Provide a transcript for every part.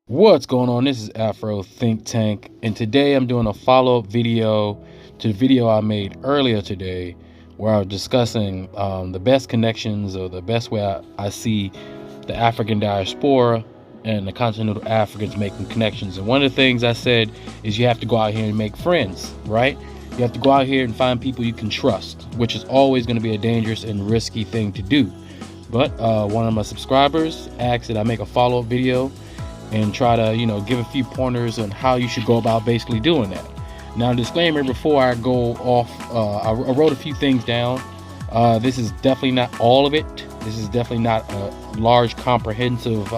What's going on? This is Afro Think Tank, and today I'm doing a follow-up video to the video I made earlier today where I was discussing the best connections, or the best way I see the African diaspora and the continental Africans making connections. And one of the things I said is you have to go out here and make friends, right? You have to go out here and find people you can trust, which is always going to be a dangerous and risky thing to do. But one of my subscribers asked that I make a follow-up video and try to, give a few pointers on how you should go about basically doing that. Now, disclaimer before I go off, I wrote a few things down. This is definitely not all of it. This is definitely not a large, comprehensive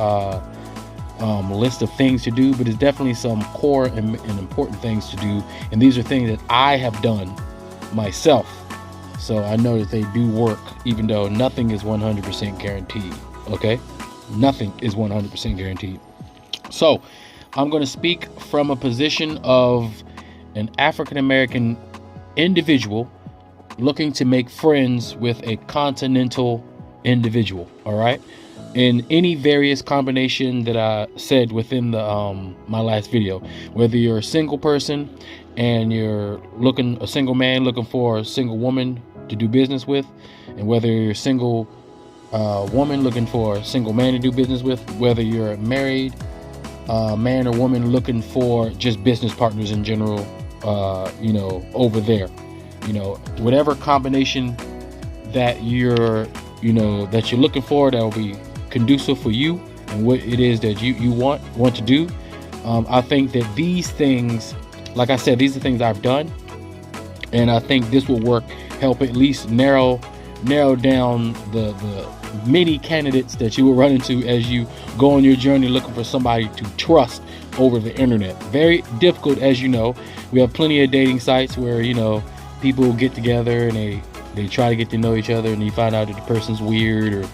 list of things to do, but it's definitely some core and important things to do. And these are things that I have done myself. So I know that they do work, even though nothing is 100% guaranteed. Okay? Nothing is 100% guaranteed. So I'm going to speak from a position of an African-American individual looking to make friends with a continental individual. All right. In any various combination that I said within the my last video, whether you're a single person and you're a single man looking for a single woman to do business with, and whether you're a single woman looking for a single man to do business with, whether you're married man or woman looking for just business partners in general, over there, whatever combination that you're looking for that will be conducive for you and what it is that you want to do. I think that these things, like I said, these are things I've done, and I think this will help at least narrow down the many candidates that you will run into as you go on your journey looking for somebody to trust over the internet. Very difficult, as you know. We have plenty of dating sites where people get together and they try to get to know each other, and you find out that the person's weird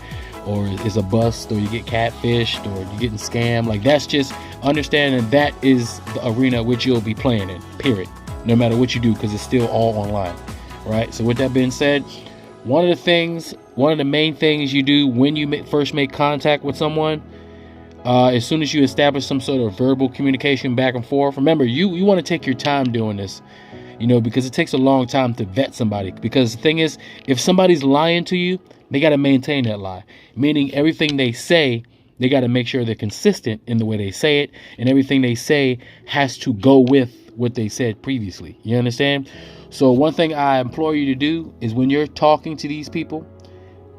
or is a bust, or you get catfished, or you're getting scammed. Like, that's just understanding that is the arena which you'll be playing in, period, no matter what you do, because it's still all online, right? So with that being said, one of the main things you do when you first make contact with someone, as soon as you establish some sort of verbal communication back and forth, remember, you want to take your time doing this, because it takes a long time to vet somebody. Because the thing is, if somebody's lying to you, they got to maintain that lie, meaning everything they say, they got to make sure they're consistent in the way they say it, and everything they say has to go with what they said previously. You understand? So one thing I implore you to do is, when you're talking to these people,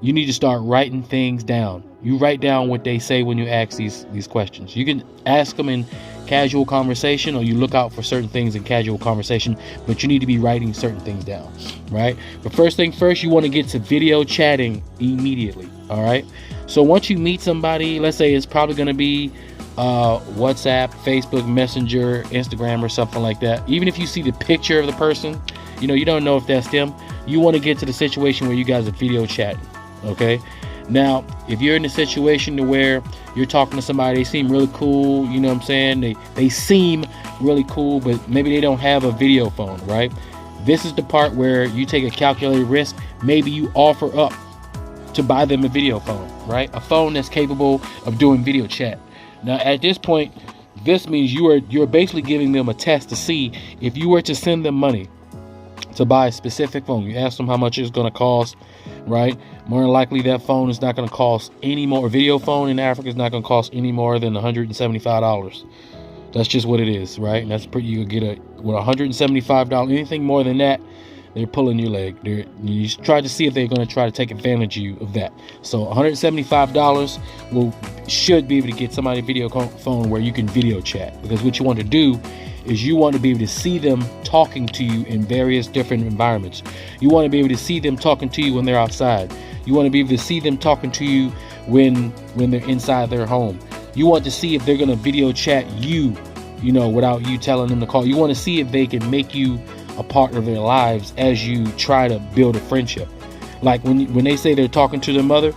you need to start writing things down. You write down what they say when you ask these questions. You can ask them in casual conversation, or you look out for certain things in casual conversation, but you need to be writing certain things down, right? But first thing first, you want to get to video chatting immediately. All right. So once you meet somebody, let's say it's probably going to be WhatsApp, Facebook Messenger, Instagram, or something like that. Even if you see the picture of the person, you don't know if that's them. You want to get to the situation where you guys are video chatting. Okay. Now, if you're in a situation to where you're talking to somebody, they seem really cool, you know what I'm saying? They seem really cool, but maybe they don't have a video phone, right? This is the part where you take a calculated risk. Maybe you offer up to buy them a video phone, right? A phone that's capable of doing video chat. Now, at this point, this means you're basically giving them a test to see if you were to send them money to buy a specific phone. You ask them how much it's going to cost, right? More than likely, that phone is not going to cost any more. A video phone in Africa is not going to cost any more than $175. That's just what it is, right? And that's pretty. You get with $175. Anything more than that, they're pulling your leg. You try to see if they're going to try to take advantage of that. So $175 should be able to get somebody a video phone where you can video chat. Because what you want to do is you want to be able to see them talking to you in various different environments. You want to be able to see them talking to you when they're outside. You want to be able to see them talking to you when they're inside their home. You want to see if they're going to video chat you, without you telling them to call. You want to see if they can make you a part of their lives as you try to build a friendship. Like when they say they're talking to their mother,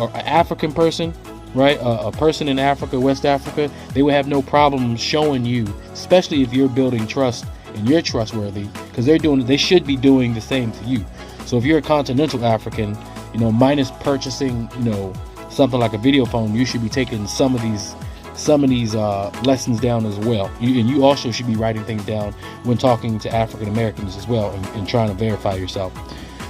or an African person, right? A person in Africa, West Africa, they would have no problem showing you, especially if you're building trust and you're trustworthy, because they should be doing the same to you. So if you're a continental African, minus purchasing, something like a video phone, you should be taking some of these some of these lessons down as well. And you also should be writing things down when talking to African Americans as well, and trying to verify yourself.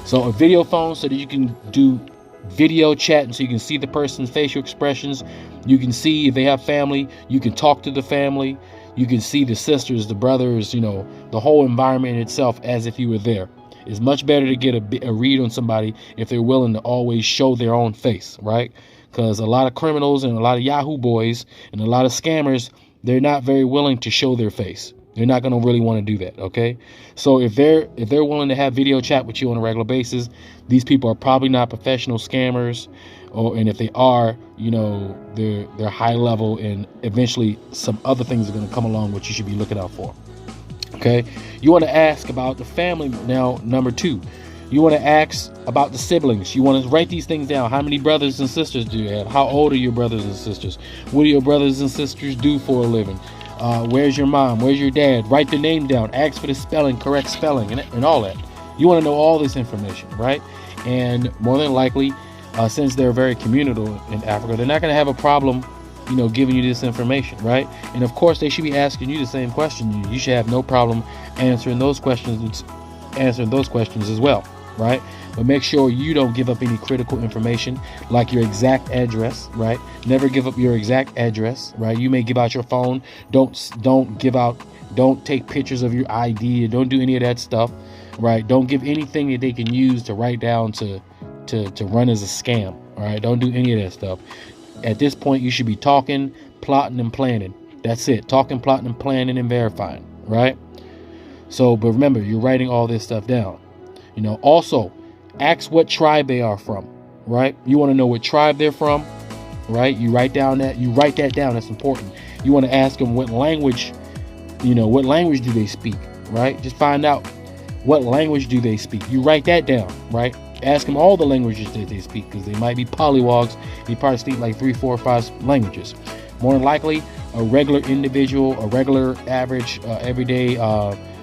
So a video phone, so that you can do video chat, and so you can see the person's facial expressions. You can see if they have family. You can talk to the family. You can see the sisters, the brothers, the whole environment in itself as if you were there. It's much better to get a read on somebody if they're willing to always show their own face, right? Because a lot of criminals and a lot of Yahoo boys and a lot of scammers, they're not very willing to show their face. They're not going to really want to do that, okay? So if they're willing to have video chat with you on a regular basis, these people are probably not professional scammers, and if they are, they're high level, and eventually some other things are going to come along which you should be looking out for. Okay, you want to ask about the family. Now, number 2, you want to ask about the siblings. You want to write these things down. How many brothers and sisters do you have? How old are your brothers and sisters? What do your brothers and sisters do for a living? Where's your mom? Where's your dad? Write the name down. Ask for the spelling, correct spelling, and all that. You want to know all this information, right? And more than likely, since they're very communal in Africa, they're not going to have a problem giving you this information, right? And of course, they should be asking you the same question. You should have no problem answering those questions as well, right? But make sure you don't give up any critical information, like your exact address, right? Never give up your exact address, right? You may give out your phone. Don't take pictures of your ID. Don't do any of that stuff, right? Don't give anything that they can use to write down to run as a scam, all right? Don't do any of that stuff. At this point, you should be talking, plotting, and planning. That's it. Talking, plotting, and planning, and verifying, right? So, but remember, you're writing all this stuff down. Also, ask what tribe they are from, right? You want to know what tribe they're from, right? You write that down. That's important. You want to ask them what language, what language do they speak, right? Just find out what language do they speak. You write that down, right? Ask them all the languages that they speak, because they might be polywogs. They probably speak like 3, 4, or 5 languages. More than likely, a regular individual, a regular average, everyday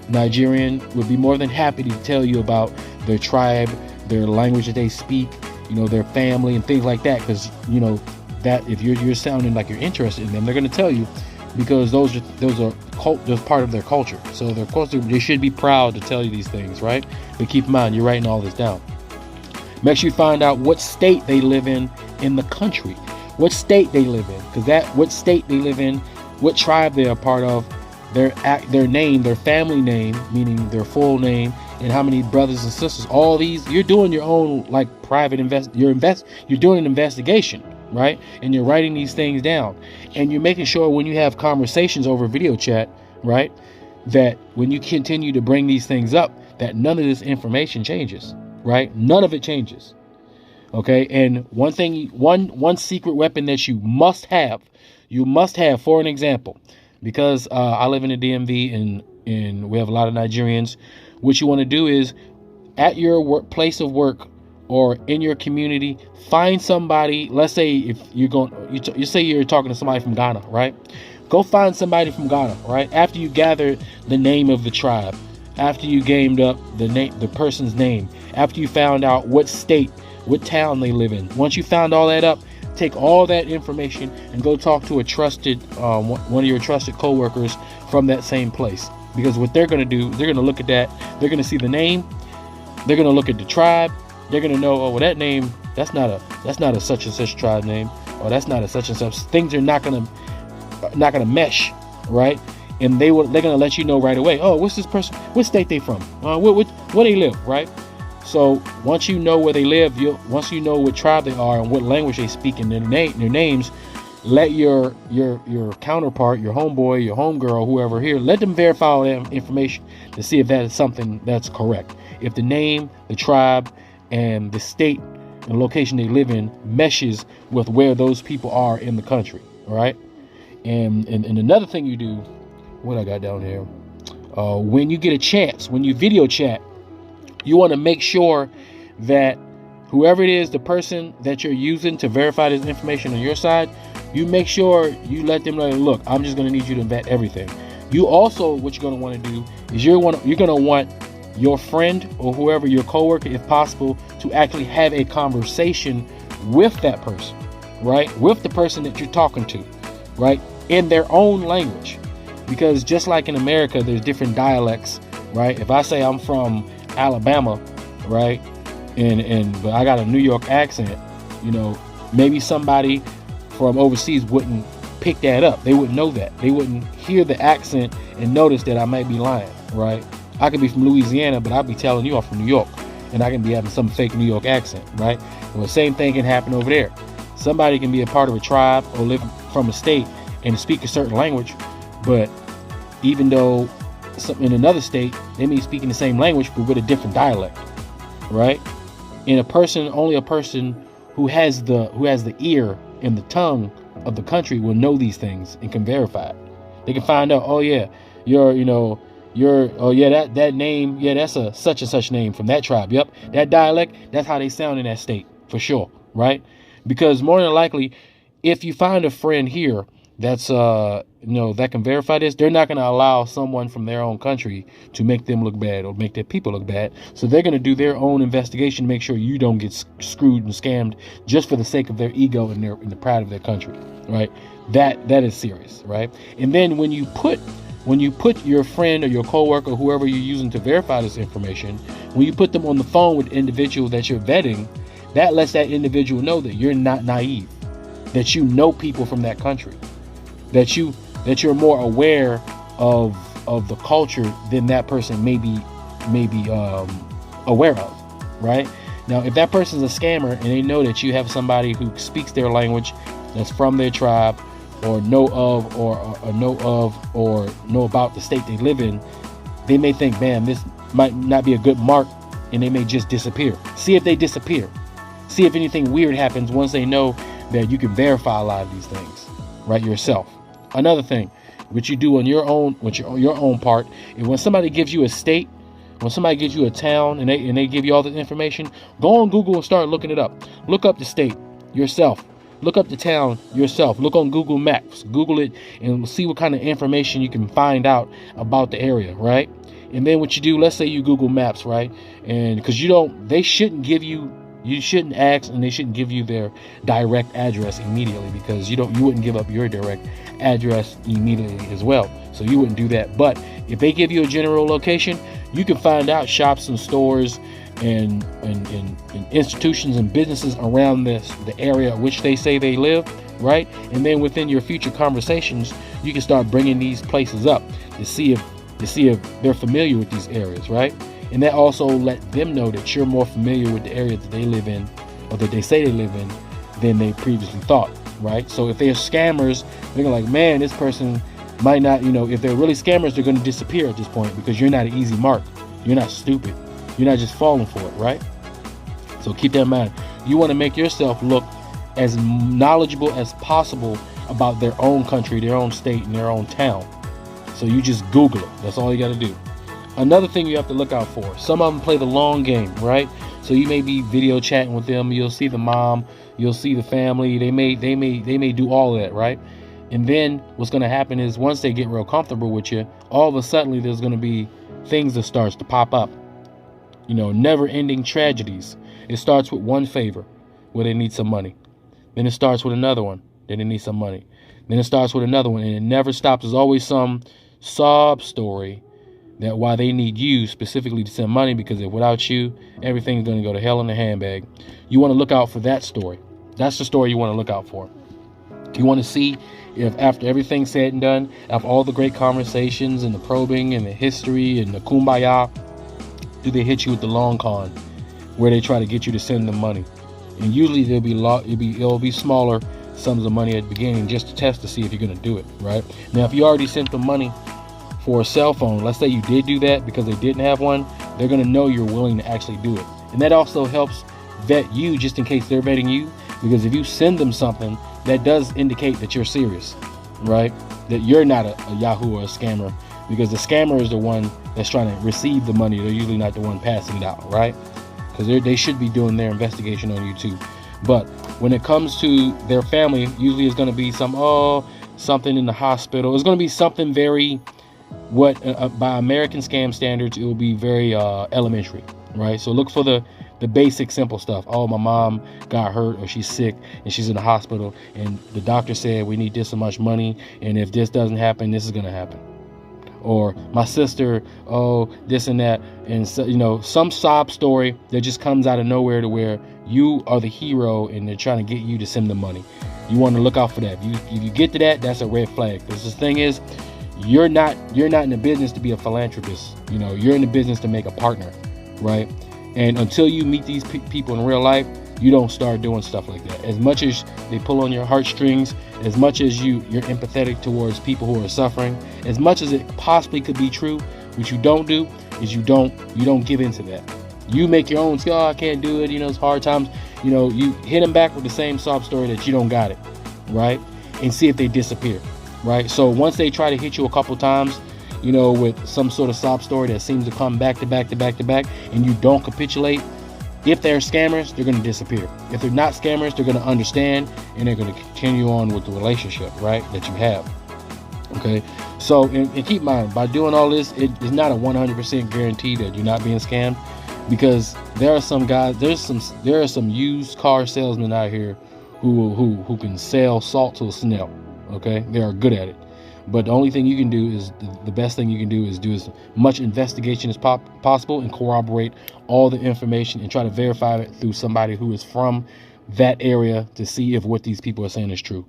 Nigerian would be more than happy to tell you about their tribe, their language that they speak, their family and things like that. Because that if you're sounding like you're interested in them, they're going to tell you, because those are part of their culture. So of course they should be proud to tell you these things, right? But keep in mind, you're writing all this down. Make sure you find out what state they live in the country. What state they live in, because what state they live in, what tribe they are part of, their name, their family name, meaning their full name, and how many brothers and sisters. All these, you're doing your own private you're doing an investigation, right? And you're writing these things down, and you're making sure when you have conversations over video chat, right, that when you continue to bring these things up, that none of this information changes, right? None of it changes. Okay. And one secret weapon that you must have, for an example, because I live in the DMV and we have a lot of Nigerians. What you want to do is, at your place of work or in your community, find somebody. Let's say if you're you say you're talking to somebody from Ghana, right? Go find somebody from Ghana, right? After you gather the name of the tribe, after you gamed up the person's name, after you found out what state, what town they live in. Once you found all that up, take all that information and go talk to a trusted, one of your trusted coworkers from that same place. Because what they're going to do, they're going to look at that. They're going to see the name. They're going to look at the tribe. They're going to know, oh, well, that name, that's not a such and such tribe name, or that's not a such and such. Things are not going to mesh, right? And they're going to let you know right away. Oh, what's this person? What state they from? Where they live, right? So once you know where they live, once you know what tribe they are and what language they speak and their names, let your counterpart, your homeboy, your homegirl, whoever here, let them verify all that information to see if that is something that's correct. If the name, the tribe, and the state and location they live in meshes with where those people are in the country, all right? And another thing you do, what I got down here, when you get a chance, when you video chat, you want to make sure that whoever it is, the person that you're using to verify this information on your side, you make sure you let them know, look, I'm just going to need you to vet everything. You also, what you're going to want to do is you're going to want your friend or whoever, your coworker, if possible, to actually have a conversation with that person, right? With the person that you're talking to. right, in their own language. Because just like in America, there's different dialects, right? If I say I'm from Alabama, right, but I got a New York accent, you know, maybe somebody from overseas wouldn't pick that up. They wouldn't know that. They wouldn't hear the accent and notice that I might be lying, right? I could be from Louisiana, but I'll be telling you I'm from New York, and I can be having some fake New York accent, right? Well, the same thing can happen over there. Somebody can be a part of a tribe or live from a state and speak a certain language, but even though in another state they may be speaking the same language but with a different dialect, right? And only a person who has the ear and the tongue of the country will know these things and can verify it. They can find out, oh yeah, that name, yeah, that's a such and such name from that tribe. Yep, that dialect, that's how they sound in that state for sure, right? Because more than likely, if you find a friend here that's that can verify this, they're not going to allow someone from their own country to make them look bad or make their people look bad. So they're going to do their own investigation to make sure you don't get screwed and scammed just for the sake of their ego and the pride of their country, right? That is serious, right? And then when you put your friend or your coworker, whoever you're using to verify this information, when you put them on the phone with the individual that you're vetting, that lets that individual know that you're not naive, that you know people from that country, that you're more aware of the culture than that person may be aware of, right? Now, if that person's a scammer and they know that you have somebody who speaks their language, that's from their tribe, or know about the state they live in, they may think, man, this might not be a good mark, and they may just disappear. See if they disappear. See if anything weird happens once they know that you can verify a lot of these things, right, yourself. Another thing, which you do on your own, your own part, is when somebody gives you a state, when somebody gives you a town, and they give you all this information, go on Google and start looking it up. Look up the state yourself. Look up the town yourself. Look on Google Maps. Google it and see what kind of information you can find out about the area, right? And then what you do, let's say you Google Maps, right? And because you shouldn't ask, and they shouldn't give you their direct address immediately, because you wouldn't give up your direct address immediately as well. So you wouldn't do that. But if they give you a general location, you can find out shops and stores and institutions and businesses around the area in which they say they live, right? And then within your future conversations, you can start bringing these places up to see if they're familiar with these areas, right? And that also let them know that you're more familiar with the area that they live in, or that they say they live in, than they previously thought, right? So if they're scammers, they're like, man, this person might not, if they're really scammers, they're going to disappear at this point, because you're not an easy mark. You're not stupid. You're not just falling for it, right? So keep that in mind. You want to make yourself look as knowledgeable as possible about their own country, their own state, and their own town. So you just Google it. That's all you got to do. Another thing you have to look out for, some of them play the long game, right? So you may be video chatting with them. You'll see the mom, you'll see the family. They may do all of that, right? And then what's going to happen is, once they get real comfortable with you, all of a sudden there's going to be things that starts to pop up. Never-ending tragedies. It starts with one favor, where they need some money. Then it starts with another one. Then they need some money. Then it starts with another one, and it never stops. There's always some sob story that why they need you specifically to send money, because if without you, everything's going to go to hell in a handbag. You want to look out for that story. That's the story you want to look out for. You want to see if, after everything's said and done, after all the great conversations and the probing and the history and the kumbaya, do they hit you with the long con, where they try to get you to send them money. And usually it'll be smaller sums of money at the beginning, just to test to see if you're going to do it, right? Now, if you already sent them money for a cell phone, let's say you did do that because they didn't have one, they're going to know you're willing to actually do it. And that also helps vet you, just in case they're vetting you, because if you send them something, that does indicate that you're serious, right? That you're not a Yahoo or a scammer, because the scammer is the one that's trying to receive the money. They're usually not the one passing it out, right? Because they should be doing their investigation on you too. But when it comes to their family, usually it's going to be something in the hospital. It's going to be something very, by American scam standards, it will be very elementary, right? So look for the the basic simple stuff. Oh, my mom got hurt, or she's sick and she's in the hospital, and the doctor said we need this much money, and if this doesn't happen, this is going to happen. Or my sister, oh, this and that. And so, some sob story that just comes out of nowhere to where you are the hero and they're trying to get you to send them money. You want to look out for that. If you get to that, that's a red flag. Because the thing is, you're not in the business to be a philanthropist. You're in the business to make a partner, right? And until you meet these people in real life, you don't start doing stuff like that. As much as they pull on your heartstrings, as much as you're empathetic towards people who are suffering, as much as it possibly could be true, what you don't do is you don't give into that. You make your own, I can't do it, it's hard times. You hit them back with the same sob story that you don't got it, right? And see if they disappear, right? So once they try to hit you a couple times, with some sort of sob story that seems to come back to back to back to back, and you don't capitulate, if they're scammers, they're going to disappear. If they're not scammers, they're going to understand, and they're going to continue on with the relationship, right, that you have. Okay, so and keep in mind, by doing all this, it is not a 100% guarantee that you're not being scammed, because there are some guys, there are some used car salesmen out here who can sell salt to a snail. Okay, they are good at it. But the only thing you can do is, the best thing you can do is do as much investigation as possible and corroborate all the information and try to verify it through somebody who is from that area to see if what these people are saying is true.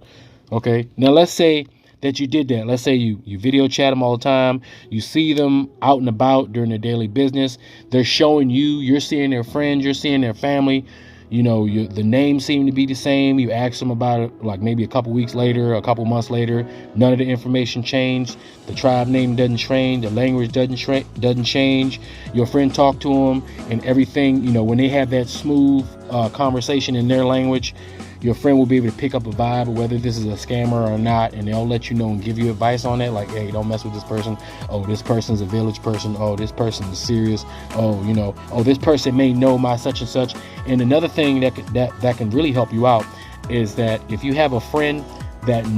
Okay, now let's say that you did that. Let's say you video chat them all the time. You see them out and about during their daily business. They're showing you, you're seeing their friends, you're seeing their family. The names seem to be the same. You ask them about it like maybe a couple weeks later, a couple months later. None of the information changed. The tribe name doesn't change. The language doesn't change. Your friend talked to them and everything. When they have that smooth conversation in their language, your friend will be able to pick up a vibe of whether this is a scammer or not, and they'll let you know and give you advice on that. Like, hey, don't mess with this person. Oh, this person's a village person. Oh, this person is serious. Oh, oh, this person may know my such and such. And another thing that can really help you out is that if you have a friend that's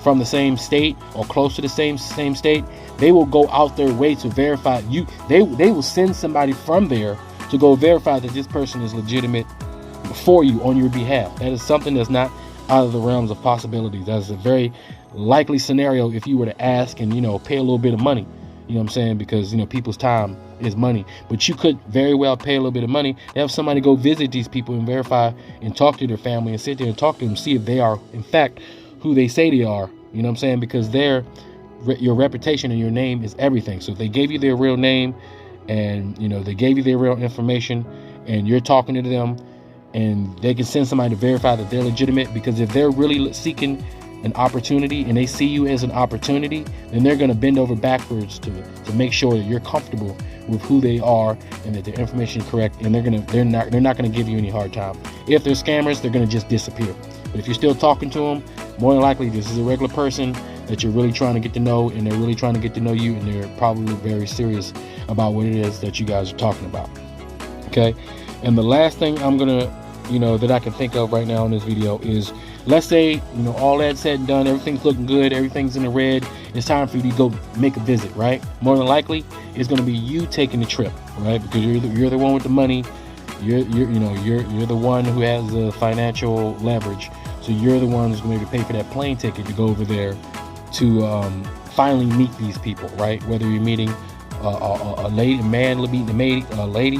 from the same state or close to the same state, they will go out their way to verify you. They will send somebody from there to go verify that this person is legitimate for you on your behalf. That is something that's not out of the realms of possibilities. That's a very likely scenario if you were to ask and pay a little bit of money. You know what I'm saying? Because people's time is money. But you could very well pay a little bit of money to have somebody go visit these people and verify and talk to their family and sit there and talk to them, see if they are in fact who they say they are. You know what I'm saying? Because your reputation and your name is everything. So if they gave you their real name and they gave you their real information and you're talking to them, and they can send somebody to verify that they're legitimate, because if they're really seeking an opportunity and they see you as an opportunity, then they're going to bend over backwards to make sure that you're comfortable with who they are and that their information is correct, and they're not going to give you any hard time. If they're scammers, they're going to just disappear. But if you're still talking to them, more than likely this is a regular person that you're really trying to get to know, and they're really trying to get to know you, and they're probably very serious about what it is that you guys are talking about. Okay, and the last thing I'm gonna that I can think of right now in this video is, let's say all that's said and done, everything's looking good, everything's in the red, it's time for you to go make a visit, right? More than likely it's going to be you taking the trip, right? Because you're the one with the money, you're the one who has the financial leverage, so you're the one who's going to pay for that plane ticket to go over there to finally meet these people, right? Whether you're meeting a man meeting a lady,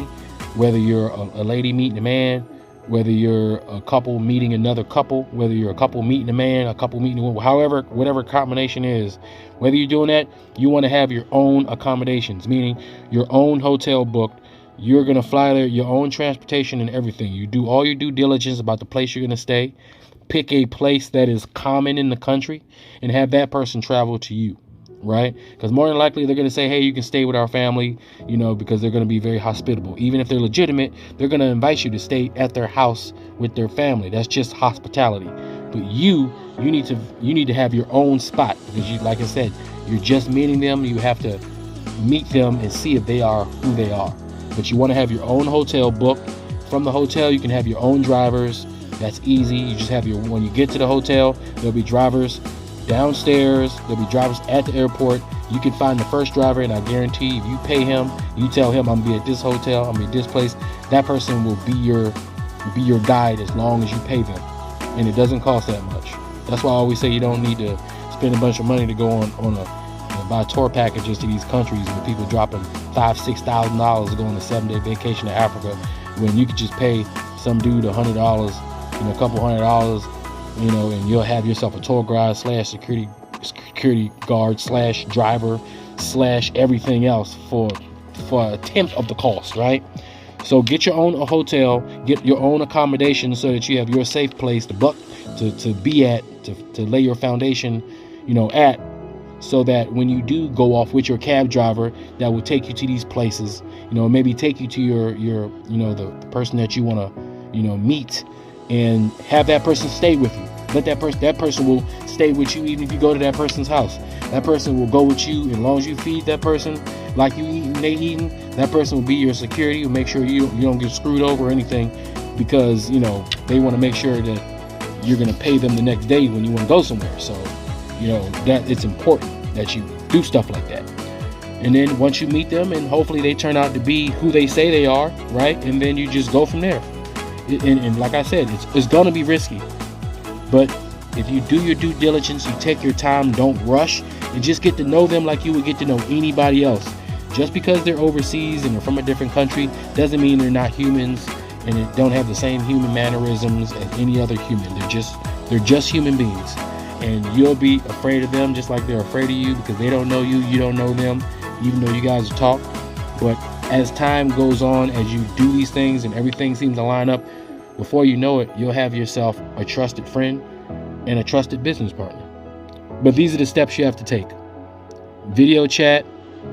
whether you're a lady meeting a man, whether you're a couple meeting another couple, whether you're a couple meeting a man, a couple meeting a woman, whatever combination is, whether you're doing that, you want to have your own accommodations, meaning your own hotel booked. You're going to fly there, your own transportation and everything. You do all your due diligence about the place you're going to stay. Pick a place that is common in the country and have that person travel to you. Right? Because more than likely they're going to say, hey, you can stay with our family, because they're going to be very hospitable. Even if they're legitimate, they're going to invite you to stay at their house with their family. That's just hospitality. But you need to have your own spot, because like I said, you're just meeting them. You have to meet them and see if they are who they are. But you want to have your own hotel booked. From the hotel, you can have your own drivers. That's easy. You just have when you get to the hotel, there'll be drivers downstairs, there'll be drivers at the airport, You can find the first driver, and I guarantee if you pay him, you tell him I'm gonna be at this hotel, I'm gonna be at this place, that person will be your guide as long as you pay them, and it doesn't cost that much. That's why I always say you don't need to spend a bunch of money to go on a buy tour packages to these countries with people dropping $5,000-$6,000 to go on a 7-day vacation to Africa, when you could just pay some dude $100, a couple $100, and you'll have yourself a tour guide / security guard / driver / everything else for a tenth of the cost, right? So get your own hotel, get your own accommodation so that you have your safe place to be at, to lay your foundation, at, so that when you do go off with your cab driver that will take you to these places, maybe take you to your the person that you want to, meet, and have that person stay with you. Let that person will stay with you even if you go to that person's house. That person will go with you as long as you feed that person like you eating, they eating. That person will be your security, will make sure you don't get screwed over or anything, because they want to make sure that you're going to pay them the next day when you want to go somewhere. So that it's important that you do stuff like that. And then once you meet them, and hopefully they turn out to be who they say they are, right? And then you just go from there. And like I said, it's going to be risky. But if you do your due diligence, you take your time, don't rush, and just get to know them like you would get to know anybody else. Just because they're overseas and they're from a different country doesn't mean they're not humans and they don't have the same human mannerisms as any other human. They're just human beings. And you'll be afraid of them just like they're afraid of you, because they don't know you, you don't know them, even though you guys talk. But as time goes on, as you do these things and everything seems to line up, before you know it, you'll have yourself a trusted friend and a trusted business partner. But these are the steps you have to take. Video chat,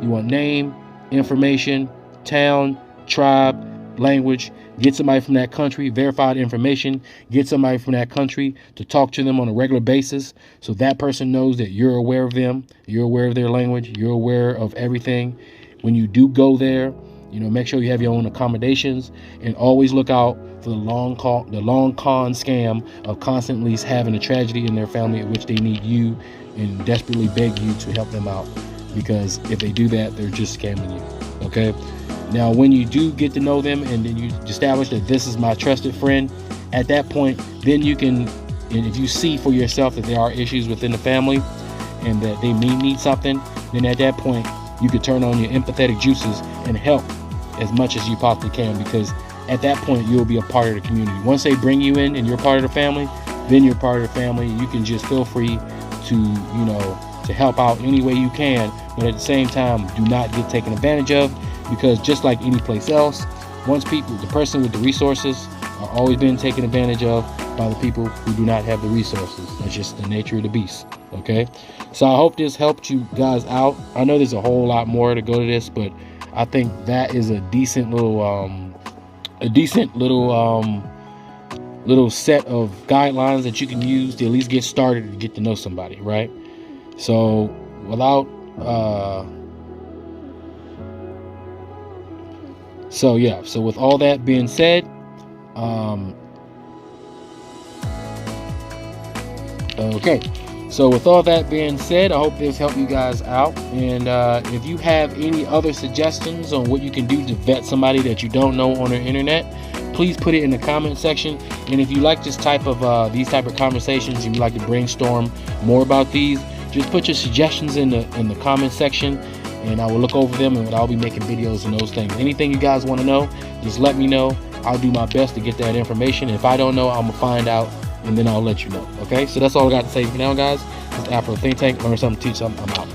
you want name, information, town, tribe, language. Get somebody from that country, verified information. Get somebody from that country to talk to them on a regular basis, so that person knows that you're aware of them, you're aware of their language, you're aware of everything. When you do go there, make sure you have your own accommodations, and always look out for the long con scam of constantly having a tragedy in their family at which they need you and desperately beg you to help them out, because if they do that, they're just scamming you. Okay. Now, when you do get to know them and then you establish that this is my trusted friend, at that point, then you can, and if you see for yourself that there are issues within the family and that they may need something, then at that point, you could turn on your empathetic juices and help as much as you possibly can, because at that point, you'll be a part of the community. Once they bring you in and you're part of the family, then you're part of the family. You can just feel free to help out any way you can, but at the same time, do not get taken advantage of, because just like any place else, the person with the resources are always being taken advantage of by the people who do not have the resources. That's just the nature of the beast. Okay, so I hope this helped you guys out. I know there's a whole lot more to go to this, but I think that is a decent little set of guidelines that you can use to at least get started and get to know somebody, right? So with all that being said, I hope this helped you guys out. And if you have any other suggestions on what you can do to vet somebody that you don't know on the internet, please put it in the comment section. And if you like this type of these type of conversations, and you like to brainstorm more about these, just put your suggestions in the comment section, and I will look over them, and I'll be making videos on those things. Anything you guys want to know, just let me know. I'll do my best to get that information. If I don't know, I'm gonna find out, and then I'll let you know. Okay, so that's all I got to say for now, guys. This is Afro Think Tank. Learn something, teach something. I'm out.